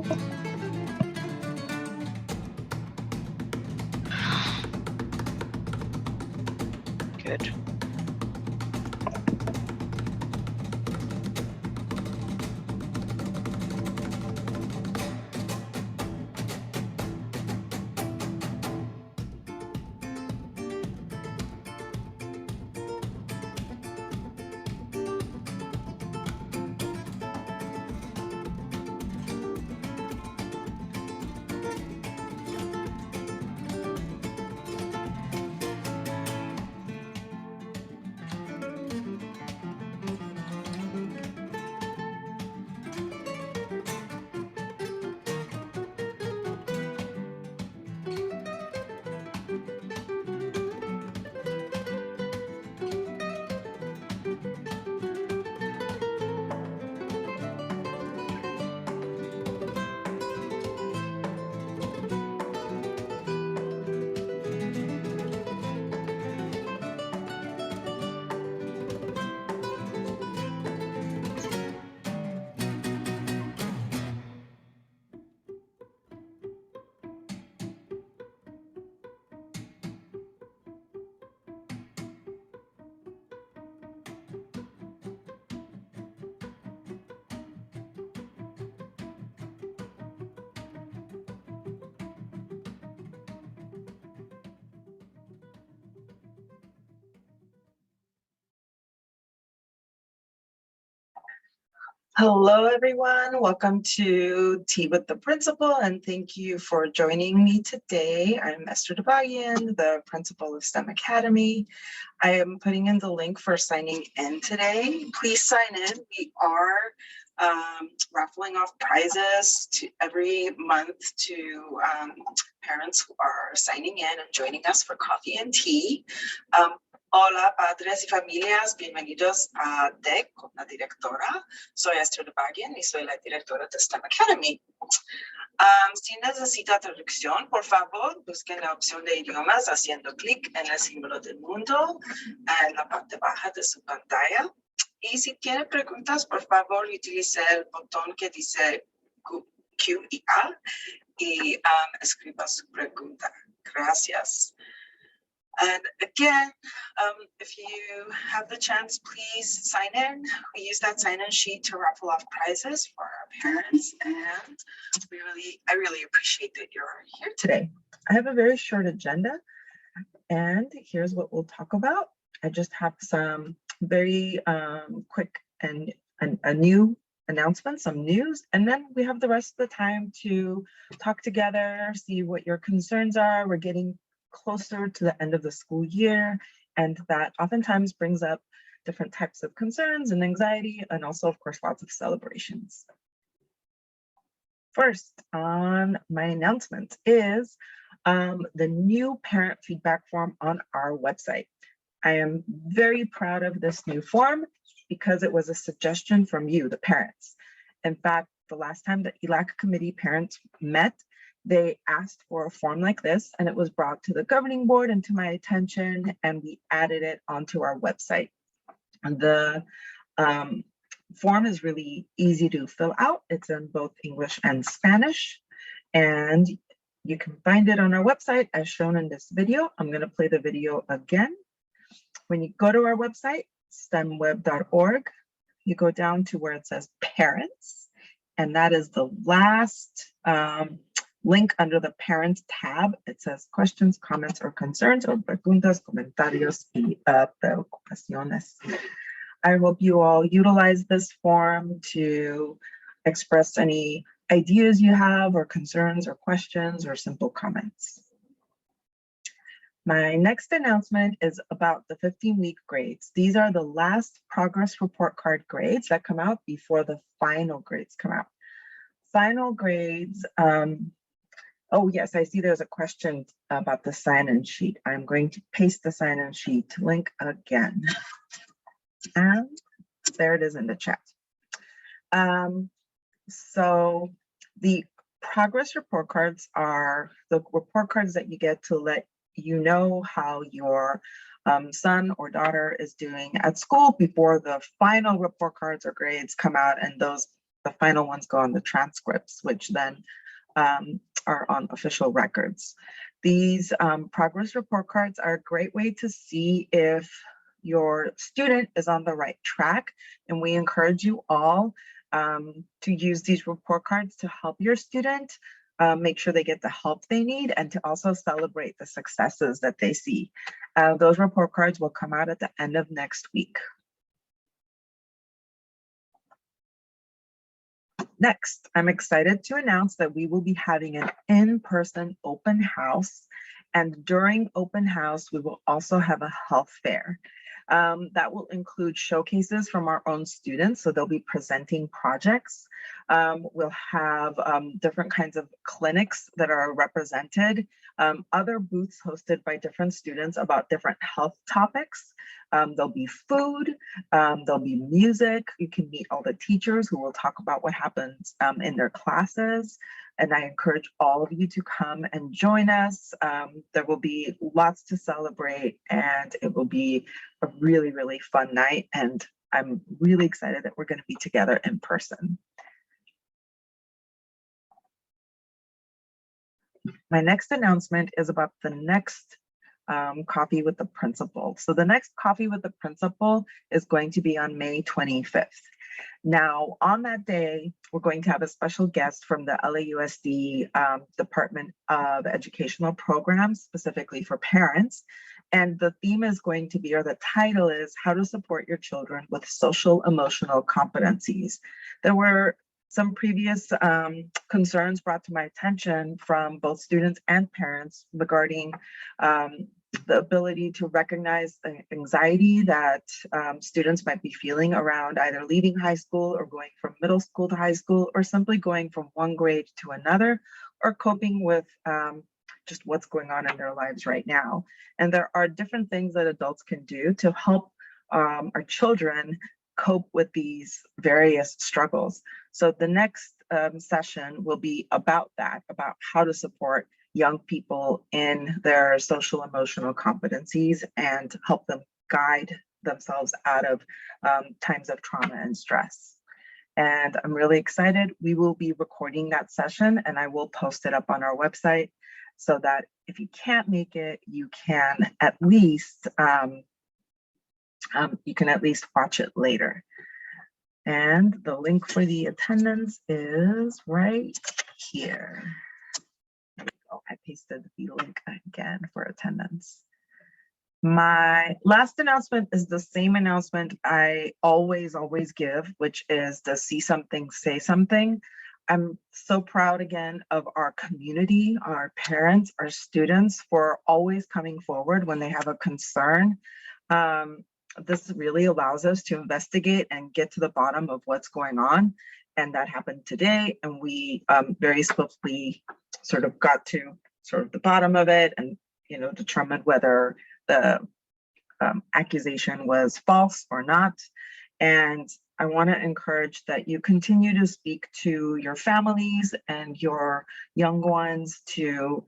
Good. Hello, everyone. Welcome to Tea with the Principal, and thank you for joining me today. I'm Esther Debagian, the principal of STEM Academy. I am putting in the link for signing in today. Please sign in. We are raffling off prizes every month to parents who are signing in and joining us for coffee and tea. Hola, padres y familias, bienvenidos a TEC con la directora. Soy Esther Debagian y soy la directora de STEM Academy. Si necesita traducción, por favor, busquen la opción de idiomas haciendo clic en el símbolo del mundo en la parte baja de su pantalla. Y si tiene preguntas, por favor, utilice el botón que dice Q y A y escriba su pregunta. Gracias. And again, if you have the chance, please sign in. We use that sign-in sheet to raffle off prizes for our parents, and I really appreciate that you're here today. I have a very short agenda, and here's what we'll talk about. I just have some very quick and a new announcement, some news, and then we have the rest of the time to talk together, see what your concerns are. We're getting closer to the end of the school year, and that oftentimes brings up different types of concerns and anxiety, and also, of course, lots of celebrations. First on my announcement is the new parent feedback form on our website. I am very proud of this new form because it was a suggestion from you, the parents. In fact, the last time the ELAC committee parents met, they asked for a form like this, and it was brought to the governing board and to my attention, and we added it onto our website. And the form is really easy to fill out. It's in both English and Spanish, and you can find it on our website as shown in this video. I'm going to play the video again. When you go to our website, stemweb.org, you go down to where it says parents, and that is the last link under the Parents tab. It says questions, comments, or concerns, or preguntas, comentarios, y preocupaciones. I hope you all utilize this form to express any ideas you have, or concerns, or questions, or simple comments. My next announcement is about the 15-week grades. These are the last progress report card grades that come out before the final grades come out. Final grades, oh yes, I see there's a question about the sign-in sheet. I'm going to paste the sign-in sheet link again. And there it is in the chat. So the progress report cards are the report cards that you get to let you know how your son or daughter is doing at school before the final report cards or grades come out, and those the final ones go on the transcripts, which then are on official records. These progress report cards are a great way to see if your student is on the right track, and we encourage you all to use these report cards to help your student make sure they get the help they need, and to also celebrate the successes that they see. Those report cards will come out at the end of next week. Next, I'm excited to announce that we will be having an in-person open house, and during open house, we will also have a health fair. That will include showcases from our own students, so they'll be presenting projects. We'll have different kinds of clinics that are represented, other booths hosted by different students about different health topics. There'll be food, there'll be music. You can meet all the teachers who will talk about what happens in their classes. And I encourage all of you to come and join us. There will be lots to celebrate, and it will be a really, really fun night. And I'm really excited that we're going to be together in person. My next announcement is about the next Coffee with the Principal. So the next Coffee with the Principal is going to be on May 25th. Now, on that day, we're going to have a special guest from the LAUSD Department of Educational Programs, specifically for parents. And the theme is going to be, or the title is, How to Support Your Children with Social Emotional Competencies. There were some previous concerns brought to my attention from both students and parents regarding the ability to recognize the anxiety that students might be feeling around either leaving high school or going from middle school to high school, or simply going from one grade to another, or coping with just what's going on in their lives right now. And there are different things that adults can do to help our children cope with these various struggles. So the next session will be about that, about how to support young people in their social emotional competencies and help them guide themselves out of times of trauma and stress. And I'm really excited. We will be recording that session, and I will post it up on our website so that if you can't make it, you can at least watch it later. And the link for the attendance is right here. Oh, I pasted the link again for attendance. My last announcement is the same announcement I always give, which is the See Something, Say Something. I'm so proud again of our community, our parents, our students, for always coming forward when they have a concern. This really allows us to investigate and get to the bottom of what's going on. And that happened today. And we very swiftly sort of got to the bottom of it and, determined whether the accusation was false or not. And I want to encourage that you continue to speak to your families and your young ones to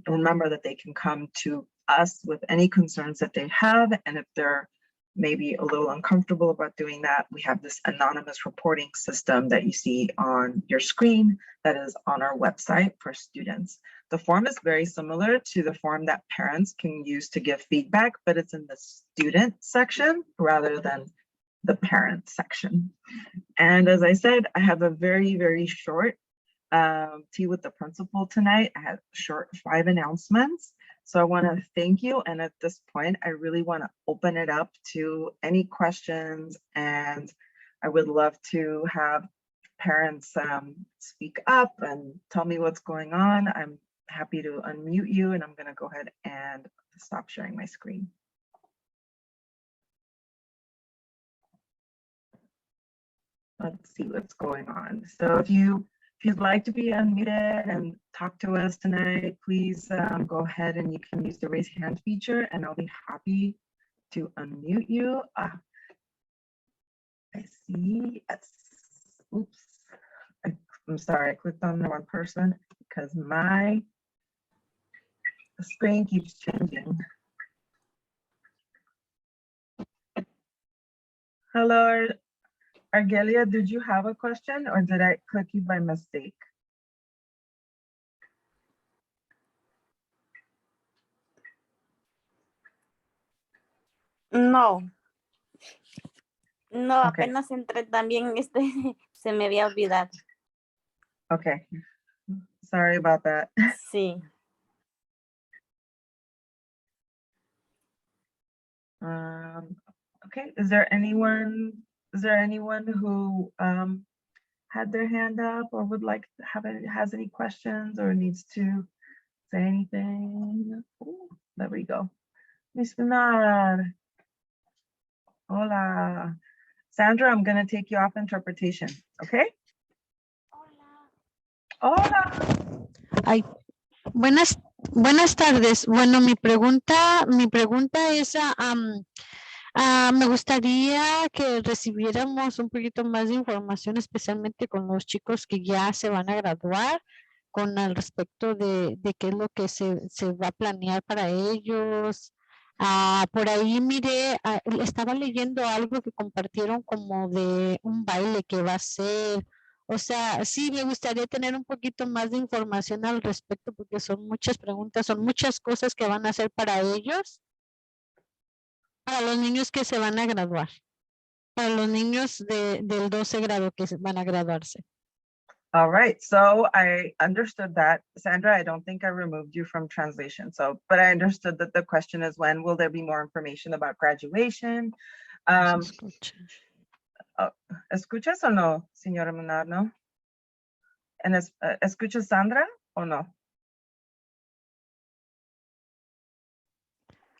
remember that they can come to us with any concerns that they have. And if they're maybe a little uncomfortable about doing that, we have this anonymous reporting system that you see on your screen that is on our website for students. The form is very similar to the form that parents can use to give feedback, but it's in the student section rather than the parent section. And as I said, I have a very, very short tea with the principal tonight. I have short 5 announcements. So I want to thank you. And at this point, I really want to open it up to any questions. And I would love to have parents speak up and tell me what's going on. I'm happy to unmute you, and I'm going to go ahead and stop sharing my screen. Let's see what's going on. So if you'd like to be unmuted and talk to us tonight, please go ahead and you can use the raise hand feature, and I'll be happy to unmute you. I see. Yes. Oops. I'm sorry, I clicked on the wrong person because my screen keeps changing. Hello. Argelia, did you have a question or did I click you by mistake? No, no, Okay. apenas entré también, se me había olvidado. Okay. Sorry about that. Sí. Okay, is there anyone who had their hand up or would like to has any questions or needs to say anything? Ooh, there we go. Miss Pinar. Hola. Sandra, I'm gonna take you off interpretation, okay? Hola. Ay, buenas tardes. Bueno, mi pregunta es, me gustaría que recibiéramos un poquito más de información, especialmente con los chicos que ya se van a graduar, con al respecto de qué es lo que se va a planear para ellos. Por ahí miré, estaba leyendo algo que compartieron como de un baile que va a ser. O sea, sí, me gustaría tener un poquito más de información al respecto porque son muchas preguntas, son muchas cosas que van a hacer para ellos, para los niños que se van a graduar, para los niños del 12 grado que van a graduarse. All right, so I understood that. Sandra, I don't think I removed you from translation. So, but I understood that the question is when will there be more information about graduation? ¿Escuchas o no, señora Munar, no? ¿Escuchas Sandra o no?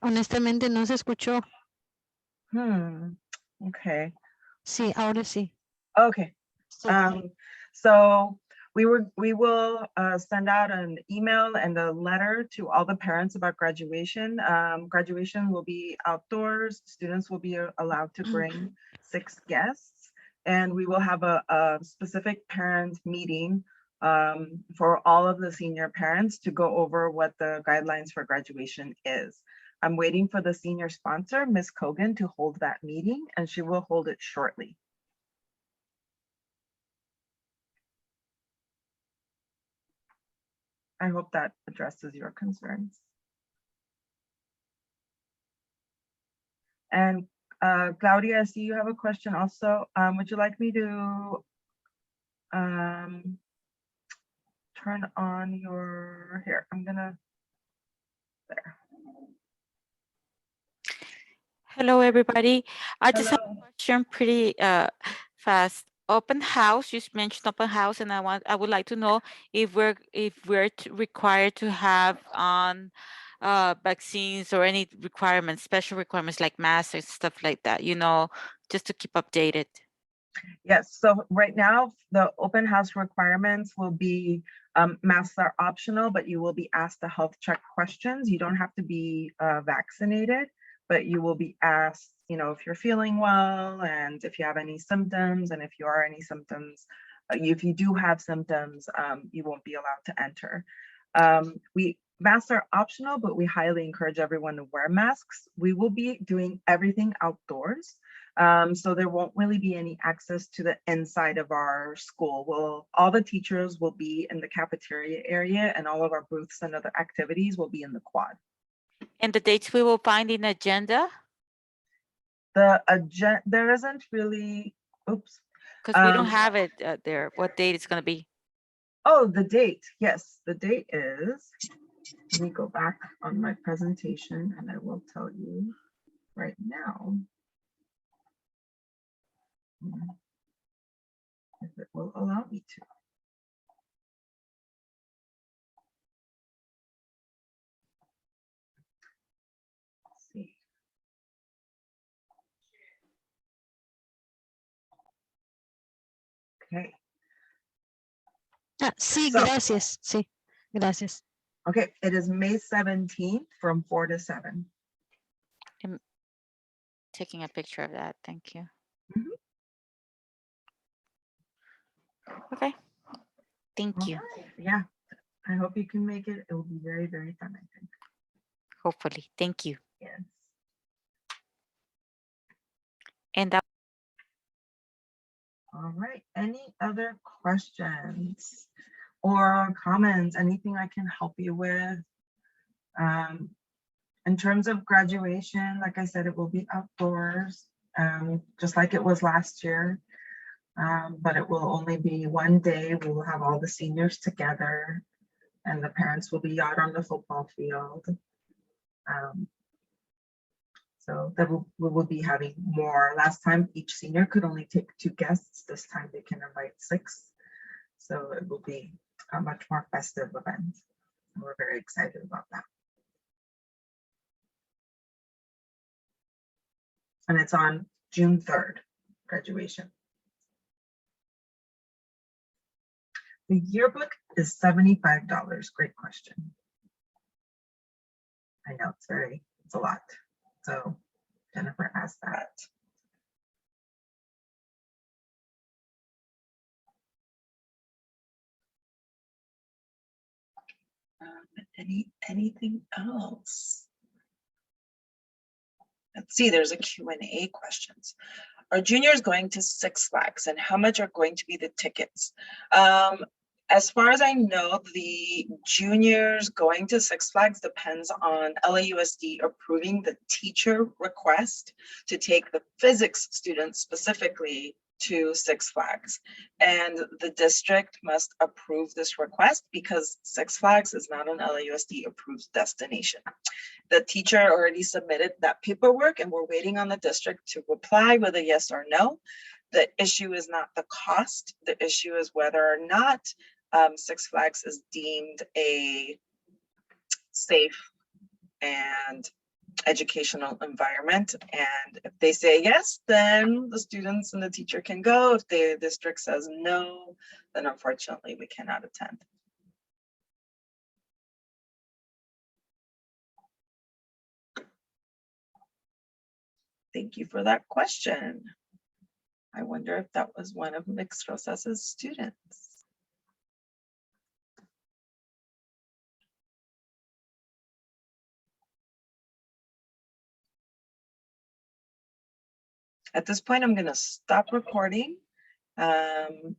Honestamente no se escuchó. Okay. Sí, ahora sí. Okay. Sí. So we will send out an email and a letter to all the parents about graduation. Graduation will be outdoors. Students will be allowed to bring 6 guests, and we will have a specific parent meeting for all of the senior parents to go over what the guidelines for graduation is. I'm waiting for the senior sponsor, Ms. Kogan, to hold that meeting, and she will hold it shortly. I hope that addresses your concerns. And Claudia, I see you have a question also. Would you like me to turn on your, here, I'm gonna, there. Hello, everybody. I just have Hello. a question pretty fast. Open house, you mentioned open house, and I would like to know if we're required to have on vaccines or any requirements, special requirements like masks and stuff like that, you know, just to keep updated. Yes, so right now, the open house requirements will be masks are optional, but you will be asked the health check questions. You don't have to be vaccinated, but you will be asked, you know, if you're feeling well and if you have any symptoms, and if you are any symptoms, if you do have symptoms, you won't be allowed to enter. Masks are optional, but we highly encourage everyone to wear masks. We will be doing everything outdoors. So there won't really be any access to the inside of our school. All the teachers will be in the cafeteria area, and all of our booths and other activities will be in the quad. And the dates we will find in agenda? The agenda, there isn't really, oops. Because we don't have it there, what date it's going to be. Oh, the date. Yes, the date is, let me go back on my presentation and I will tell you right now. If it will allow me to. Let's see. Okay. Sí, So, gracias. Sí, gracias. okay, it is May 17th from 4 to 7. I'm taking a picture of that. Thank you. Mhm. Okay. Thank you. Yeah, I hope you can make it. It will be very, very fun, I think. Hopefully. Thank you. Yes. And that All right, any other questions or comments, anything I can help you with? In terms of graduation, like I said, it will be outdoors, just like it was last year. But it will only be one day. We will have all the seniors together and the parents will be out on the football field. So that we will be having more. Last time, each senior could only take 2 guests. This time they can invite 6. So it will be a much more festive event. And we're very excited about that. And it's on June 3rd, graduation. The yearbook is $75. Great question. I know it's a lot. So Jennifer asked that. Anything else? Let's see, there's a Q&A questions. Are juniors going to Six Flags and how much are going to be the tickets? As far as I know, the juniors going to Six Flags depends on LAUSD approving the teacher request to take the physics students specifically to Six Flags. And the district must approve this request because Six Flags is not an LAUSD approved destination. The teacher already submitted that paperwork and we're waiting on the district to reply with a yes or no. The issue is not the cost. The issue is whether or not Six Flags is deemed a safe and educational environment. And if they say yes, then the students and the teacher can go. If the district says no, then unfortunately we cannot attend. Thank you for that question. I wonder if that was one of Mix Rosas's students. At this point, I'm going to stop recording and